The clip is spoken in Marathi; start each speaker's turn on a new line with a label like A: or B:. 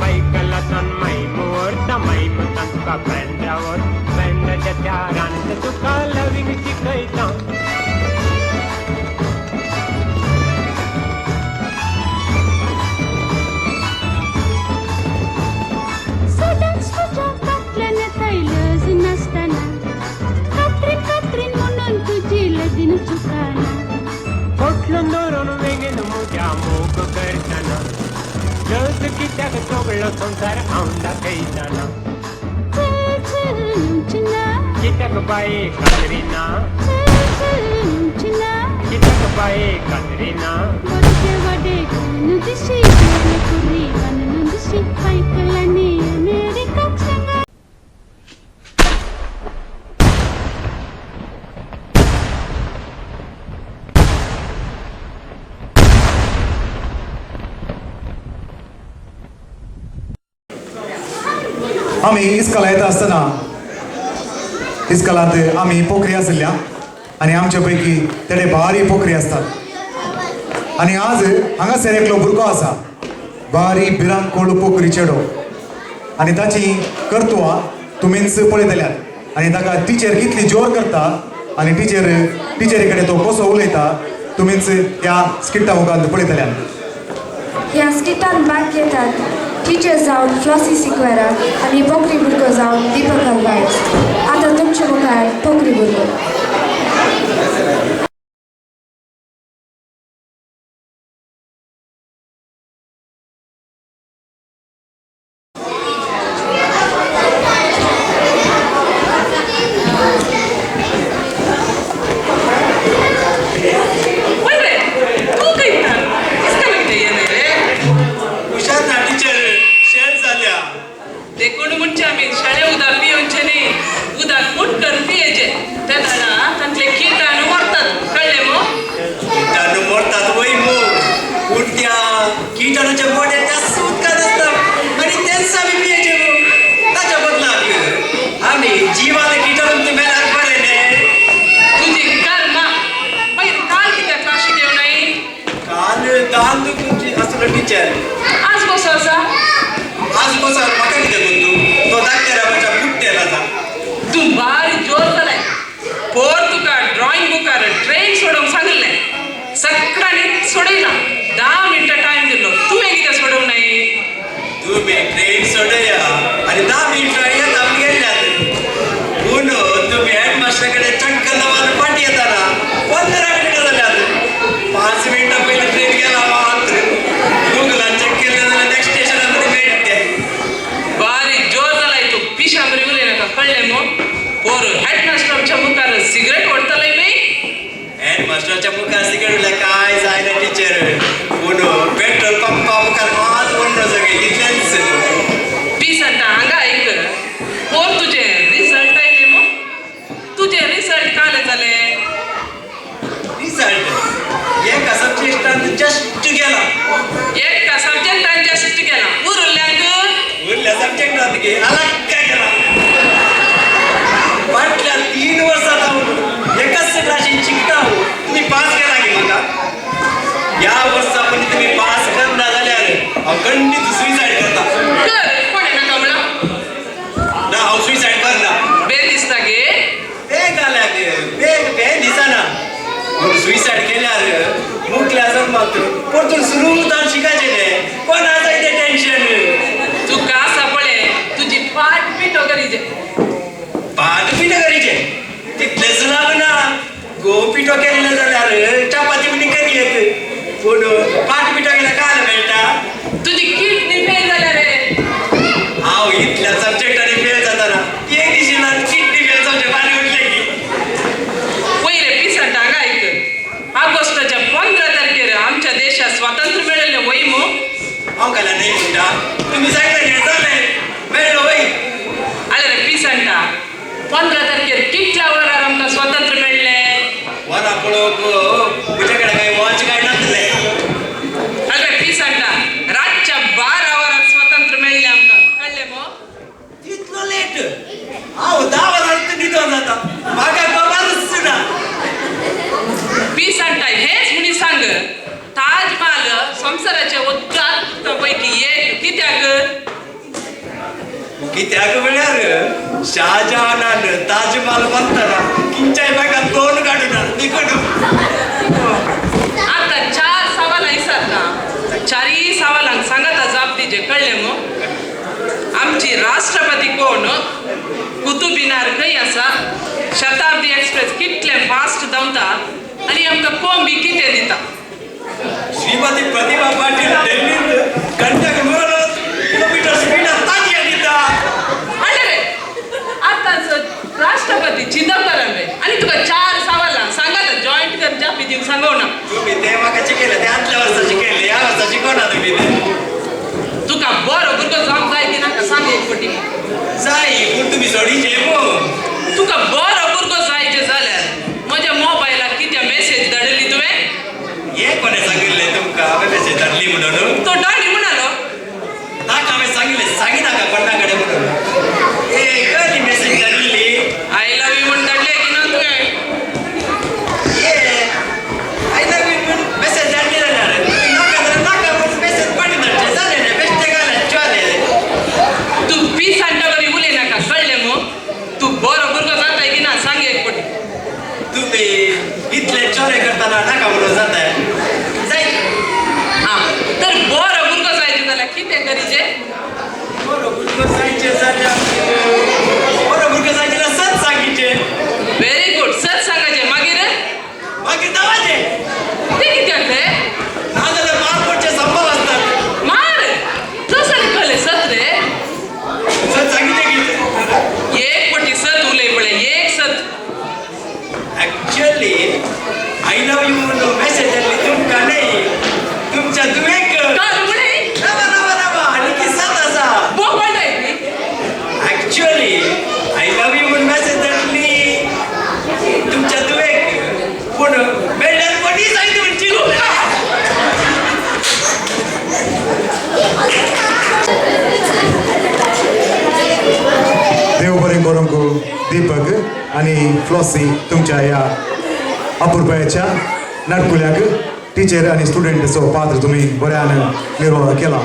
A: बाईकला तन्मय मुहूर्त मैमुता तुका बँडावर बँडाच्या त्या रानात तुका लविंग शिकयता फोटलून धरून वेगेन मोठ्या मोग करताना जस कित्याक सगळो संसार औंदा खयताना कित्याक बाये कातरिना कित्याक बाये कातरिना
B: आम्ही इस्कला येता असताना इस्कलांत आम्ही पोखरी आसल्या आणि आमच्या पैकी तेडे भारी पोखरी असतात आणि आज हांगासर एकलो भुरगो आसा भारी भिरांकोळ पोखरी चेडो आणि ताची कर्तुआ तुमीच पळयतल्यात आणि ताका टिचर कितली जोर करता आणि टिचरी कडेन तो कसो उलयता तुमीच ह्या स्किट्टा मुखार पळयतल्यात.
C: ह्या स्किटान भाग घेतात टीचर जावन फ्लॉसी सिक्वेरा आणि पोखरी भुरगो जावन दीपक हलवायज. आता तुमच्या मुखार पोखरी भुरगो.
D: पी सांगताय हेच मुनी सांग ताजमहाल संसाराच्या उद्गार कित्याक म्हळ्यार शाहजहानान ताजमहाल बांदताना किंचाय बायका 2 गाडून
E: आता 4 सवाल विचारता 4 सवालांक सांगाता जाप दिजे कळले मग आमची राष्ट्रपती कोण कुतुबिनार खंय आसा शताब्दी एक्सप्रेस कितले फास्ट धांवता आनी आमकां कोंबी कितें दिता
D: श्रीमती प्रतिभा पाटील दिल्लीत घंट्याक 90 किलोमीटर स्पीडान ताजी दिता
E: अरे आताच राष्ट्रपती चिदंबरम आहे आणि तुका 4 सवालां सांगाता जॉईंट कर जापी दिवंक सांगोना
D: तुम्ही ते म्हाका शिकयले ते आदल्या वर्सा शिकयले ह्या वर्सा शिकवना तुम्ही ते
E: तुका बरो भुरगो जावंक जाय की नाका सांग एक फावटी
D: जाय पूण तुम्ही सोडीचे मग
E: तुका बरो भुरगो जायचे जाल्यार म्हज्या मोबायलाक कितें मेसेज धाडली तुवें
D: हे कोणे सांगिल्ले तुमकां हांवें मेसेज धाडली म्हणून
E: तो डाडी म्हणालो
D: ताका हांवें सांगिल्लें सांगिनाका कोणाकडे म्हणून ए कधी मेसेज धाडलेली
E: आय लव्ह यू म्हणून धाडले की ना तुवें
D: ये आय लव्ह यू म्हणून मेसेज धाडली जाल्यार नाका म्हणून मेसेज पाठी धाडचे जालें न्ही बेश्टे घालत चले
E: तू पीस हाडटा बरी उलय नाका कळलें मग तू बरो भुरगो जाताय की ना सांग एक फावटी
D: तुम्ही इतले चोरे करताना नाका म्हणून जाताय जाय
E: हां तर बरो भुरगो जायचे जाल्यार कितें करीचे
D: बरो भुरगो जायचे जाल्यार बरो भुरगो जायचे जाल्यार सत सांगिचे
E: व्हेरी गुड सच सांगायचे मागीर
D: मागीर धावाचे
E: ते कितें आसले
D: नाजाल्यार मार पडचे संभव असतात
E: मार कसं कळले सत रे
D: सत सांगिचे की
E: एक फावटी सत उलय पळय एक सत
D: ऍक्च्युअली आय लव्ह यू म्हणून मेसेज धाडली तुमकां नाही तुमच्या दुवेक
E: काल म्हणे
D: नावा नावा नावा आनी की सत आसा
E: मोबाईल नाही
D: ऍक्च्युअली आय लव्ह यू म्हणून मेसेज धाडली तुमच्या दुवेक पूण मेळ्ळ्यार कोणी जायत म्हणची
B: देव बरें करूंक दीपक आणि फ्लॉसी तुमच्या या अपुरबायच्या नाटकुल्याक टीचर आणि स्टुडंटचो पात्र तुम्ही बऱ्यान निर्वाह केला